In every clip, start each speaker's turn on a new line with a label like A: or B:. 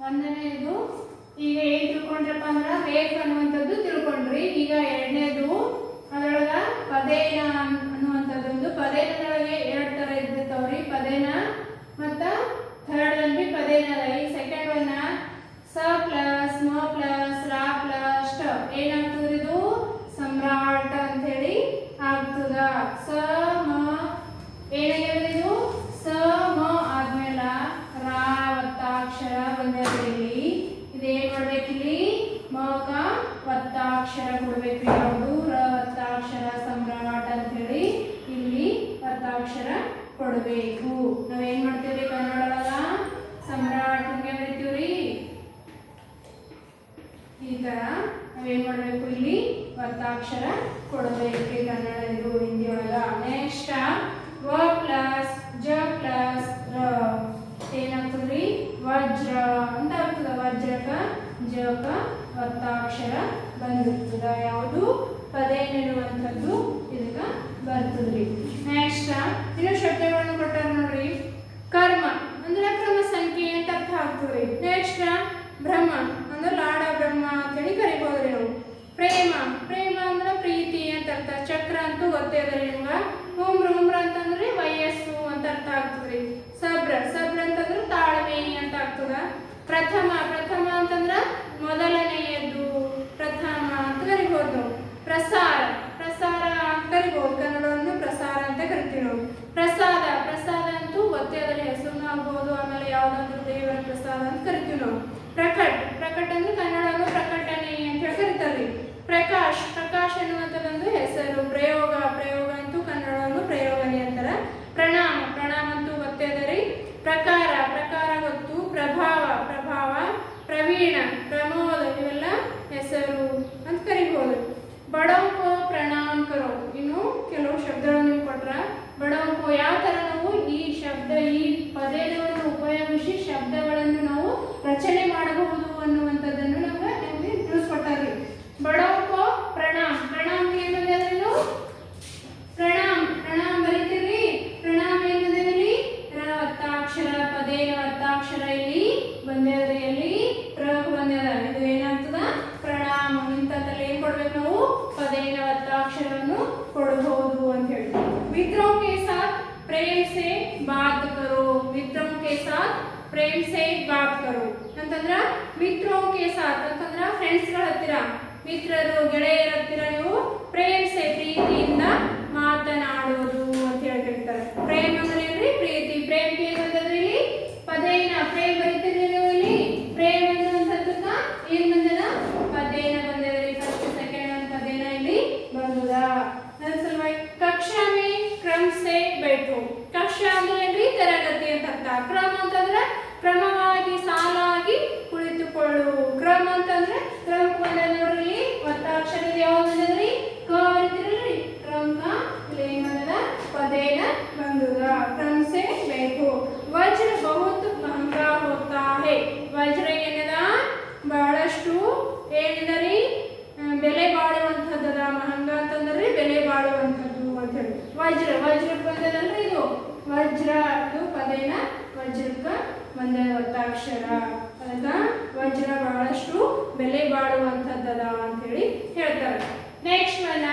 A: ಒಂದನೇದು ಈಗ ಏನು ತಿಳ್ಕೊಂಡ್ರಪ್ಪ ಅಂದ್ರೆ ರೇಫ್ ಅನ್ನುವಂಥದ್ದು ತಿಳ್ಕೊಂಡ್ರಿ. ಈಗ ಎರಡನೇದು ಅದರೊಳಗ ಪದೇನ ಅನ್ನುವಂಥದ್ದೊಂದು ಪದೇನದೊಳಗೆ ಎರಡು ಥರ ಇರ್ತಾವ್ರಿ, ಪದೇನ ಮತ್ತು ಥರ್ಡ್ ಒನ್ ಬಿ ಪದೇನ ಅದ. ಈ ಸೆಕೆಂಡ್ ಒನ್ ಸ ಪ್ಲಸ್ ಮ ಪ್ಲಸ್ ರಾ ಪ್ಲಸ್ ಟ ಏನಾಗ್ತದ್ರಿ ಇದು ಸಮ್ರಾಟ್ ಅಂತ ಹೇಳಿ ಆಗ್ತದ. ಸ ಮ ಏನಾಗ್ಯದ ಇದು ಸ ಮ ಆದ್ಮೇಲೆ ರಾ ಒತ್ತಾಕ್ಷರ ಬಂದ್ರಿ. ಇಲ್ಲಿ ಇದೇನ್ ಮಾಡ್ಬೇಕಿಲ್ಲಿ ಮಕ ಒತ್ತಾಕ್ಷರ ಕೊಡ್ಬೇಕ್ರಿ. ಯಾವುದು ರ ಒತ್ತಾಕ್ಷರ ಸಮ್ರಾಟ್ ಅಂತ ಹೇಳಿ ಇಲ್ಲಿ ಒತ್ತಾಕ್ಷರ ಕೊಡಬೇಕು. ನಾವೇನ್ ಮಾಡ್ತೀವ್ರಿ ಕನ್ನಡ ಸಮ್ರಾಟ್ ಹಿಂಗೆ ಬರಿತೀವ್ರಿ. ಈ ತರ ನಾವೇನ್ ಮಾಡ್ಬೇಕು ಇಲ್ಲಿ ಒತ್ತಾಕ್ಷರ ಕೊಡಬೇಕ್ರಿ ಕನ್ನಡ ಇದು ಹಿಂದಿ ಒಳಗ. ನೆಕ್ಸ್ಟ್ ವ ಪ್ಲಸ್ ಜ ಪ್ಲಸ್ ರ ಏನಾಗ್ತದ್ರಿ ವಜ್ರ ಅಂತ ಆಗ್ತದ. ವಜ್ರಕ ಜಕ ಒತ್ತಾಕ್ಷರ ಬಂದಿರ್ತದ. ಯಾವುದು ಪದೇನಿರುವಂಥದ್ದು ಇದಕ್ಕ ಬರ್ತದ್ರಿ. ನೆಕ್ಸ್ಟ್ ಇನ್ನು ಶಬ್ದಗಳನ್ನು ಕೊಟ್ಟಾರ ನೋಡ್ರಿ. ಕರ್ಮ ಅಂದ್ರೆ ಕ್ರಮ ಸಂಖ್ಯೆ ಅಂತ ಅರ್ಥ ಆಗ್ತದ್ರಿ. ನೆಕ್ಸ್ಟ್ ಬ್ರಹ್ಮ ಅಂದ್ರೆ ಲಾಡ ಬ್ರಹ್ಮ ಅಂತೇಳಿ ಕರಿಬಹುದ್ರಿ ನಾವು. ಪ್ರೇಮ ಪ್ರೇಮ ಅಂದ್ರೆ ಪ್ರೀತಿ ಅಂತ ಅರ್ಥ. ಚಕ್ರ ಅಂತೂ ಗೊತ್ತೇ ಅದರಿ ನಿಮ್ಗ. ಉಮ್ರ ಉಮ್ರ ಅಂತಂದ್ರೆ ವಯಸ್ಸು ಅಂತ ಅರ್ಥ ಆಗ್ತದ್ರಿ. ಸಬ್ರ ಸಬ್ರ ಅಂತಂದ್ರೆ ತಾಳ್ಮೆ ಅಂತ ಆಗ್ತದ. ಪ್ರಥಮ ಪ್ರಥಮ ಅಂತಂದ್ರ ಮೊದಲನೆಯದು ಪ್ರಥಮ ಅಂತ ಕರಿಬಹುದು. ಪ್ರಸಾರ ಪ್ರಸಾರ ಅಂತ ಕರಿಬಹುದು. ಕನ್ನಡವನ್ನು ಪ್ರಸಾರ ಅಂತ ಕರಿತೀವಿ ನಾವು. ಪ್ರಸಾದ ಪ್ರಸಾದ ಅಂತೂ ಗೊತ್ತೇ ಅದರ ಹೆಸರು ಆಗ್ಬಹುದು. ಆಮೇಲೆ ಯಾವ್ದಾದ್ರು ದೇವರ ಪ್ರಸಾದ ಅಂತ ಕರಿತೀವಿ ನಾವು. ಪ್ರಕಟ್ ಪ್ರಕಟ್ ಅಂದ್ರೆ ಕನ್ನಡವನ್ನು ಪ್ರಕಟಣೆ ಅಂತ ಹೇಳಿ ಕರಿತಾರ್ರಿ. ಪ್ರಕಾಶ್ ಪ್ರಕಾಶ್ ಅನ್ನುವಂಥದ್ದೊಂದು ಹೆಸರು. ಪ್ರಯೋಗ ಪ್ರಯೋಗ ಅಂತೂ ಕನ್ನಡವನ್ನು ಪ್ರಯೋಗನೆ ಅಂತಾರ. ಪ್ರಣಾಮ ಪ್ರಣಾಮ ಅಂತೂ ಗೊತ್ತೇ ಅದರಿ. ಪ್ರಕಾರ ಪ್ರಕಾರ ಗೊತ್ತು. ಪ್ರಭಾವ ಪ್ರಭಾವ. ಪ್ರವೀಣ ಪ್ರಮೋದ ಇವೆಲ್ಲ ಹೆಸರು ಅಂತ ಕರಿಬಹುದು. ಬಡೋಂಕೋ ಪ್ರಣಾಮ ಕರೋ ಇನ್ನು ಕೆಲವು ಶಬ್ದಗಳನ್ನು ಕೊಟ್ರ. ಬಡೋಂಕೋ ಯಾವ ತರ ನಾವು ಈ ಶಬ್ದ ಈ ಪದೇನವನ್ನು ಉಪಯೋಗಿಸಿ ಶಬ್ದಗಳನ್ನು ನಾವು ರಚನೆ ಮಾಡಬಹುದು ಅನ್ನುವಂಥದ್ದನ್ನು ನಮ್ಗೆ ತಿಳಿಸ್ಕೊಟ್ಟಾರ್ರಿ. ಬಡೋಂಕೋ ಪ್ರಣಾಮ್ ಪ್ರಣಾಮ್ ಏನ್ ಬಂದ್ರಿ ಪ್ರಣಾಮ್ ಪ್ರಣಾಮ್ ಬರೀತೀರಿ. ಪ್ರಣಾಮ್ ಏನ್ ಬಂದಿರಲಿ ರ ಒತ್ತಾಕ್ಷರ ಪದೇನ ಒತ್ತಾಕ್ಷರ ಇಲ್ಲಿ ಬಂದಿದ್ರಿ. ಅಲ್ಲಿ ಪ್ರ ಬಂದಿದ. ಇದು ಏನಾಗ್ತದ ಪ್ರಣಾಮ. ಇಂಥದ್ರಲ್ಲಿ ಏನ್ ಕೊಡ್ಬೇಕು ನಾವು ಪದೇನ ಒತ್ತಾಕ್ಷರವನ್ನು ಕೊಡಬಹುದು ಅಂತ ಹೇಳಿ. ಮಿತ್ರೋं के साथ प्रेम से बात करो. मित्रों के साथ प्रेम से बात करो ಅಂತಂದ್ರ ಮಿತ್ರೋं के साथ ಅಂತಂದ್ರ ಫ್ರೆಂಡ್ಸ್ ಗಳ ಹತ್ತಿರ ಮಿತ್ರರು ಗೆಳೆಯರ ಹತ್ತಿರ ನೀವು ಪ್ರೇಮ್ ಸೆ ಪ್ರೀತಿಯಿಂದ ಮಾತನಾಡುವುದು ಅಂತ ಹೇಳ್ತಾರೆ. ಪ್ರೇಮ್ ಅಂದ್ರೆ ಏನ್ರಿ ಪ್ರೀತಿ. ಪ್ರೇಮ್ ಏನ್ ಬಂದದ್ರಿ ಇಲ್ಲಿ ಪದೇನ. ಪ್ರೇಮ್ ಬರೀತೀರಿ ನೀವು ಇಲ್ಲಿ. ಪ್ರೇಮ್ ಅನ್ನುವಂಥದ್ದಕ್ಕ ಏನ್ ಬಂದದ ಪದೇನ ಬಂದದ್ರಿ. ಫಸ್ಟ್ ಸೆಕೆಂಡ್ ಒಂದು ಪದೇನ ಇಲ್ಲಿ ಬಂದದ. ಅದರ ಸಲುವಾಗಿ ಕಕ್ಷಾ ಮೇ ಕ್ರಮ ಸೆ बैठो. ಕಕ್ಷಾ ಅಂದ್ರೆ ಏನ್ರಿ ತರಗತಿ ಅಂತ ಅರ್ಥ. ಕ್ರಮ ಅಂತಂದ್ರೆ ಕ್ರಮವಾಗಿ ಸಾಲಾಗಿ ಕುಳಿತುಕೊಳ್ಳು. ಕ್ರಮ ಅಂತಂದ್ರೆ ಕ್ರಮಕ್ಕೆ ಬಂದ ನೋಡ್ರಿ. ಒತ್ತಾಕ್ಷರ ಯಾವ್ದು ಬಂದದ್ರಿ ಕ ಬರೀತಿರಲ್ರಿ. ಕ್ರಮ ಇಲ್ಲಿ ಏನ್ ಬಂದದ ಪದೇನ ಬಂದದ. ಕ್ರಮ ಸೆ बैठो. ವಜ್ರ ಬಹುತ್ महंगा होता है. ವಜ್ರ ಏನದ ಬಹಳಷ್ಟು ಏನಿದರಿ ಬೆಲೆ ಬಾಳುವಂಥದ್ದದ. ಮಹಂಗ ಅಂತಂದ್ರಿ ಬೆಲೆ ಬಾಳುವಂಥದ್ದು ಅಂತ ಹೇಳಿ. ವಜ್ರ ವಜ್ರಕ್ಕೆ ಬಂದದಲ್ರಿ ಇದು ವಜ್ರ. ಇದು ಪದೇನ ವಜ್ರಕ್ಕ ಬಂದ ಒತ್ತಾಕ್ಷರ. ಅದಕ್ಕ ವಜ್ರ ಬಹಳಷ್ಟು ಬೆಲೆ ಬಾಳುವಂಥದ್ದದ ಅಂತ ಹೇಳಿ ಹೇಳ್ತಾರೆ. Next one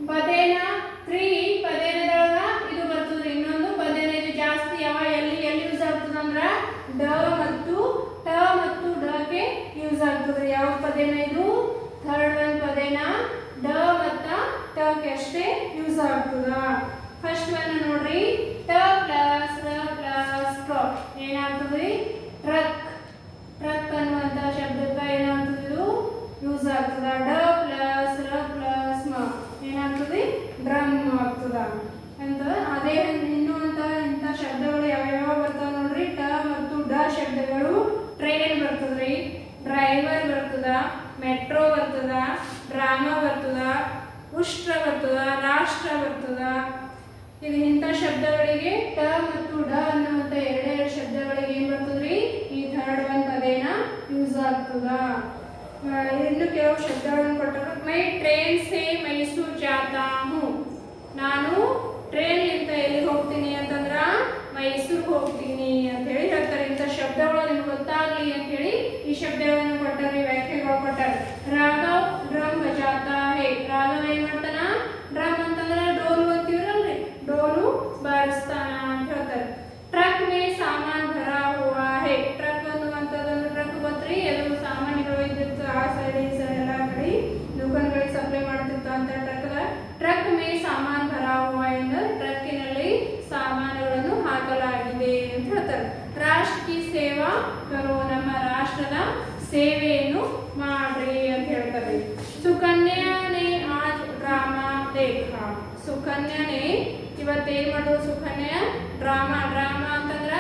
A: ಪದೇನ 3. ಪದೇನದೊಳಗ ಇದು ಬರ್ತದ್ರಿ. ಇನ್ನೊಂದು ಪದೇನ ಇದು ಜಾಸ್ತಿ ಯಾವ ಎಲ್ಲಿ ಯೂಸ್ ಆಗ್ತದಂದ್ರ ಡ ಮತ್ತು ಟ ಮತ್ತು ಡ ಗೆ ಯೂಸ್ ಆಗ್ತದ್ರಿ. ಯಾವ ಪದೇನ ಇದು ಥರ್ಡ್ ಒನ್ ಪದೇನ ಡ ಮತ್ತ ಟ ಗೆ ಅಷ್ಟೇ ಯೂಸ್ ಆಗ್ತದ. ಫಸ್ಟ್ ಒನ್ ನೋಡ್ರಿ ಟ ಪ್ಲಸ್ ರ ಪ್ಲಸ್ ಕ ಏನಾಗ್ತದ್ರಿ ಟ್ರಕ್. ಟ್ರಕ್ ಅನ್ನುವಂತ ಶಬ್ದಕ್ಕೆ ಏನಾಗ್ತದೆ ಇದು ಯೂಸ್ ಆಗ್ತದ. ಡ ಪ್ಲಸ್ ರ ಪ್ಲಸ್ ಮ ಏನಾಗ್ತದೆ ಡ್ರಮ್ ಆಗ್ತದ ಅಂತ. ಅದೇ ಇನ್ನು ಅಂತ ಇಂಥ ಶಬ್ದಗಳು ಯಾವ್ಯಾವ ಬರ್ತಾವ ನೋಡ್ರಿ. ಟ ಮತ್ತು ಡ ಶಬ್ದಗಳು ಟ್ರೈನ್ ಬರ್ತದ್ರಿ. ಡ್ರೈವರ್ ಬರ್ತದ. ಮೆಟ್ರೋ ಬರ್ತದ. ಡ್ರಾಮಾ ಬರ್ತದ. ಉಷ್ಟ್ರ ಬರ್ತದ. ರಾಷ್ಟ್ರ ಬರ್ತದ. ಇದು ಇಂಥ ಶಬ್ದಗಳಿಗೆ ಟ ಮತ್ತು ಡ ಅನ್ನುವಂಥ ಎರಡೆರಡು ಶಬ್ದಗಳಿಗೆ ಏನ್ ಬರ್ತದ್ರಿ ಈ ಥರ್ಡ್ ಒನ್ ಪದೇನ ಯೂಸ್ ಆಗ್ತದ. ಇನ್ನು ಕೆಲವು ಶಬ್ದಗಳನ್ನು ಕೊಟ್ಟರು. ಮೈ ಟ್ರೈನ್ ಸೆ ಮೈಸೂರು ಜಾತಾ ಹೂ. ನಾನು ಟ್ರೈನ್ ಇಂದ ಎಲ್ಲಿಗೆ ಹೋಗ್ತೀನಿ ಅಂತಂದ್ರ ಮೈಸೂರಿಗೆ ಹೋಗ್ತೀನಿ ಅಂತ ಹೇಳಿ ಹೇಳ್ತಾರೆ. ಇಂಥ ಶಬ್ದ ಕಿ ಸೇವಾ ಕರೋ, ನಮ್ಮ ರಾಷ್ಟ್ರದ ಸೇವೆಯನ್ನು ಮಾಡ್ರಿ ಅಂತ ಹೇಳ್ತಾರೆ. ಸುಕನ್ಯಾನೇ ಆಜ್ ಡ್ರಾಮಾ ದೇಖಾ, ಸುಕನ್ಯಾನೇ ಇವತ್ತೇನ್ ಮಾಡೋದು, ಸುಕನ್ಯಾ ಡ್ರಾಮಾ ಅಂತಂದ್ರ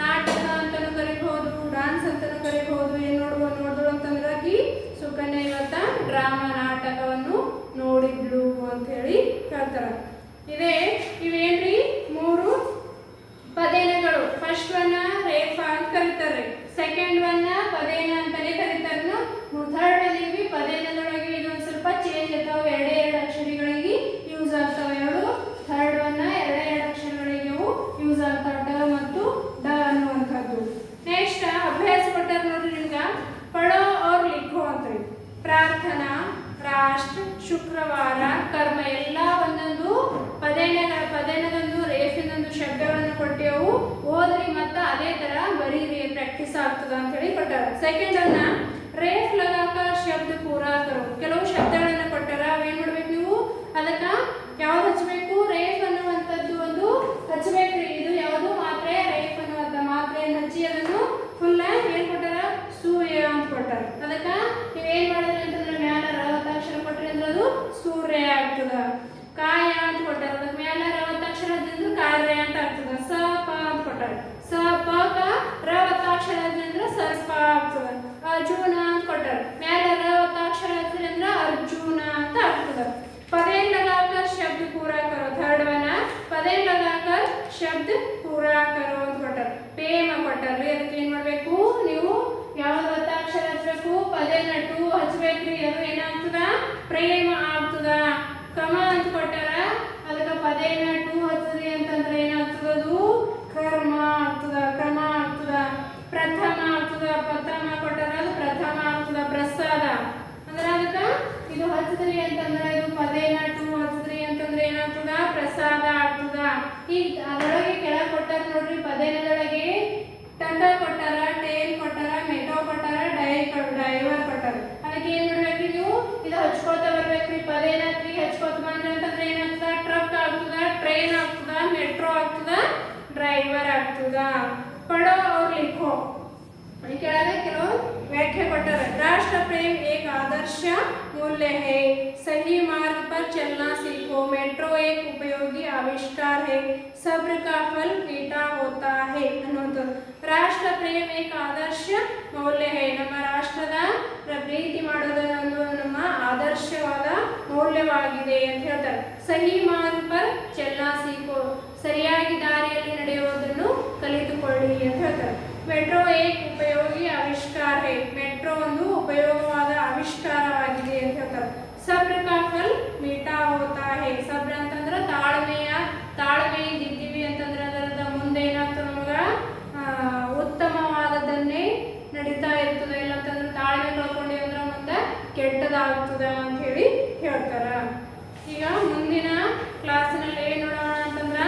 A: ನಾಟಕ ಅಂತಾನು ಕರಿಬಹುದು, ಡಾನ್ಸ್ ಅಂತಾನು ಕರಿಬಹುದು. ಏನ್ ನೋಡಿದ್ರು ಅಂತಂದ್ರ ಆಕಿ ಸುಕನ್ಯಾ ಇವತ್ತ ಡ್ರಾಮಾ ನಾಟಕವನ್ನು ನೋಡಿದ್ಲು ಅಂತ ಹೇಳಿ ಹೇಳ್ತಾರ. ಇವೇನ್ರಿ 3 ಪದೇನಗಳು. ಫಸ್ಟ್ ಒನ್ ರೇಫಾ ಅಂತ ಕರೀತಾರೆ, ಸೆಕೆಂಡ್ ಒನ್ ಪದೇನ ಅಂತಾನೆ ಕರೀತಾರೆ. ಥರ್ಡ್ ಅಲ್ಲಿ ಪದೇನದೊಳಗೆ ಇದೊಂದು ಸ್ವಲ್ಪ ಚೇಂಜ್ ಇರ್ತಾವೆ, ಎರಡೇ ಅಕ್ಷರಗಳಿಗೆ ಯೂಸ್ ಆಗ್ತಾವೆ. ಥರ್ಡ್ ಒನ್ ಎರಡೇ ಅಕ್ಷರಗಳಿಗೆ ಯೂಸ್ ಆಗ್ತಾವ, ಡ ಮತ್ತು ಡ ಅನ್ನುವಂಥದ್ದು. ನೆಕ್ಸ್ಟ್ ಅಭ್ಯಾಸ ಕೊಟ್ಟಾರ ನೋಡ್ರಿ ನಿಮ್ಗ, ಪಡೋ ಅವ್ರ ಲಿಖೋ ಅಂತ್ರಿ. ಪ್ರಾರ್ಥನಾ, ರಾಷ್ಟ್ರ, ಶುಕ್ರವಾರ, ಕರ್ಮ ಎಲ್ಲ ಒಂದೊಂದು ಪದೇನದೊಂದು ರೇಫಿನೊಂದು ಶಬ್ದಗಳನ್ನು ಕೊಟ್ಟೆವು, ಓದ್ರಿ ಮತ್ತು ಅದೇ ತರ ಬರೀರಿ, ಪ್ರಾಕ್ಟೀಸ್ ಆಗ್ತದ ಅಂತ ಹೇಳಿ ಕೊಟ್ಟಾರ. ಸೆಕೆಂಡ್ ಅನ್ನ ರೇಫ್ ಲಗಾಕ ಶಬ್ದ ಪೂರಾ ಕರೋ, ಕೆಲವು ಶಬ್ದಗಳನ್ನು ಕೊಟ್ಟಾರ, ಅವೇನ್ ಮಾಡ್ಬೇಕು ನೀವು, ಅದಕ್ಕ ಯಾವ್ದು ಹಚ್ಚಬೇಕು, ರೇಫ್ ಅನ್ನುವಂಥದ್ದು ಒಂದು ಹಚ್ಚಬೇಕ್ರಿ. ಇದು ಯಾವುದು ಮಾತ್ರೆ, ರೇಫ್ ಅನ್ನುವಂಥ ಮಾತ್ರೆಯನ್ನು ಹಚ್ಚಿ ಅದನ್ನು ಫುಲ್ ಏನ್ ಕೊಟ್ಟಾರ, ಸೂರ್ಯ ಅಂತ ಕೊಟ್ಟಾರ. ಅದಕ್ಕ ನೀವೇನ್ ಮಾಡಿದ್ರಿ ಅಂತಂದ್ರೆ ಮ್ಯಾಲ ರವತ್ತಾಕ್ಷರ ಕೊಟ್ರಿ ಅಂದ್ರೆ ಅದು ಸೂರ್ಯ ಆಗ್ತದ. ಕಾಯ ಅಂತ ಕೊಟ್ಟಾರ, ಅದಕ್ಕೆ ಮ್ಯಾಲ ರವತ್ತಾಕ್ಷರ ಅಂದ್ರೆ ಕಾರ್ಯ ಅಂತ ಆಗ್ತದ. ಸ ಪ ಅಂತ ಕೊಟ್ಟಾರ, ಸ ಪ ಕ ರವತ್ತಾಕ್ಷರ ಅಂದ್ರೆ ಸರ್ಪ ಆಗ್ತದ. ಅರ್ಜುನ ಅಂತ ಕೊಟ್ಟಾರ, ಮ್ಯಾಲ ರವತ್ತಾಕ್ಷರ ಅಂದ್ರೆ ಅರ್ಜುನ ಅಂತ ಆಗ್ತದ. ಪದೇ ಲಗಾಕರ್ ಶಬ್ದ ಪೂರಾ ಕರೋ, ಥರ್ಡ್ ಒನ್ ಪದೇ ಲಗಾಕರ್ ಶಬ್ದ ಪೂರಾ ಕರೋ ಅಂತ ಕೊಟ್ಟಾರ. ಪ್ರೇಮ ಕೊಟ್ಟಾರ್ರಿ, ಅದಕ್ಕೆ ಏನ್ ಮಾಡ್ಬೇಕು ನೀವು, ಯಾವ್ದು ಒತ್ತಾಕ್ಷರ ಹಚ್ಬೇಕು, ಪದೇನ ಟು ಹಚ್ಬೇಕ್ರಿ, ಅದು ಏನಾಗ್ತದ, ಪ್ರೇಮ ಆಗ್ತದ. ಕಮ ಅಂತ ಕೊಟ್ಟಾರ, ಅದಕ್ಕೆ ಪದೇನ ಟು ಹಚ್ಚದ್ರಿ ಅಂತಂದ್ರೆ ಏನಾಗ್ತದ, ಅದು ಕರ್ಮ ಆಗ್ತದ, ಕ್ರಮ ಆಗ್ತದ. ಪ್ರಥಮ ಆಗ್ತದ, ಪ್ರಥಮ ಕೊಟ್ಟಾರ, ಅದು ಪ್ರಥಮ ಆಗ್ತದ. ಪ್ರಸಾದ ಅಂದ್ರೆ ಅದಕ್ಕ ಇದು ಹಚ್ಚದ್ರಿ ಅಂತಂದ್ರೆ ಇದು ಪದೇನ ಟು ಹಚ್ಚದ್ರಿ ಅಂತಂದ್ರೆ ಏನಾಗ್ತದ, ಪ್ರಸಾದ ಆಗ್ತದ. ಈಗ ಅದರೊಳಗೆ ಕೆಳಗೆ ಕೊಟ್ಟಾರ ನೋಡ್ರಿ, ಪದೇನದೊಳಗೆ ಟಕ ಕೊಟ್ಟಾರ, ಟೇಲ್ ಕೊಟ್ಟಾರ, ಮೆಟೋ ಕೊಟ್ಟಾರ, ಡೈವರ್ ಕೊಟ್ಟಾರ. ಅದಕ್ಕೆ ಏನ್ ಮಾಡ್ಬೇಕ್ರಿ ನೀವು, ಇದು ಹಚ್ಕೊಳ್ತಾ ಬರ್ಬೇಕ್ರಿ. ಪದೇನ 3 ಹಚ್ಕೊತ ಬಂದ್ರಿ ಅಂತಂದ್ರೆ ಏನಾಗ್ತದ, ಟ್ರಕ್ ಆಗ್ತದ, ಟ್ರೈನ್ ಆಗ್ತದ, ಮೆಟ್ರೋ ಆಗ್ತದ, ಡ್ರೈವರ್ ಆಗ್ತದ. ಪಡೋ ಅವ್ರ ಲಿಖೋ, ಕೆಳಗೆ ಕೆಲವು व्याख्या ಕೊಟ್ಟಾರೆ. राष्ट्र प्रेम एक आदर्श मूल्य है, सही मार्ग पर चलना सीखो, मेट्रो एक उपयोगी आविष्कार है, सब्र का फल मीठा होता है ಅನ್ನೋದು. ರಾಷ್ಟ್ರ ಪ್ರೇಮ एक आदर्श ಮೌಲ್ಯ है, ನಮ್ಮ ರಾಷ್ಟ್ರದ ಪ್ರೀತಿ ಮಾಡೋದು ನಮ್ಮ ಆದರ್ಶವಾದ ಮೌಲ್ಯವಾಗಿದೆ ಅಂತ ಹೇಳ್ತಾರೆ. ಸಹಿ ಮಾರ್ಗ ಪರ್ ಚಲನಾ ಸೀಖೋ, ಸರಿಯಾಗಿ ದಾರಿಯಲ್ಲಿ ನಡೆಯುವುದನ್ನು ಕಲಿತುಕೊಳ್ಳಿ ಅಂತ ಹೇಳ್ತಾರೆ. ಮೆಟ್ರೋ ಏಕ್ ಉಪಯೋಗಿ ಆವಿಷ್ಕಾರ ಹೈ, ಮೆಟ್ರೋ ಒಂದು ಉಪಯೋಗವಾದ ಆವಿಷ್ಕಾರವಾಗಿದೆ ಅಂತ ಹೇಳ್ತಾರೆ. ಸಬ್ರ ಕಾ ಫಲ್ ಮೀಠಾ ಹೋತಾ ಹೈ, ಸಬ್ರ ಅಂತಂದ್ರೆ ತಾಳ್ಮೆಯಿಂದಿದ್ದೀವಿ ಅಂತಂದ್ರೆ ಅದರದ ಮುಂದೆ ಏನಾಗ್ತದೆ ನಮಗ ಉತ್ತಮವಾದದನ್ನೇ ನಡೀತಾ ಇರ್ತದೆ. ಇಲ್ಲ ಅಂತಂದ್ರೆ ತಾಳ್ಮೆ ಕಳ್ಕೊಂಡಿ ಅಂದ್ರೆ ಮುಂದೆ ಕೆಟ್ಟದಾಗ್ತದೆ ಅಂತ ಹೇಳಿ ಹೇಳ್ತಾರ. ಈಗ ಮುಂದಿನ ಕ್ಲಾಸಿನಲ್ಲಿ ಏನು ನೋಡೋಣ ಅಂತಂದ್ರ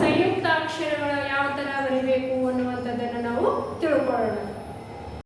A: ಸಂಯುಕ್ತ ಅಕ್ಷರಗಳು ಯಾವ ತರ ಬರಿಬೇಕು ಅನ್ನುವಂಥದ್ದನ್ನು ನಾವು ತಿಳ್ಕೊಳ್ಳೋಣ.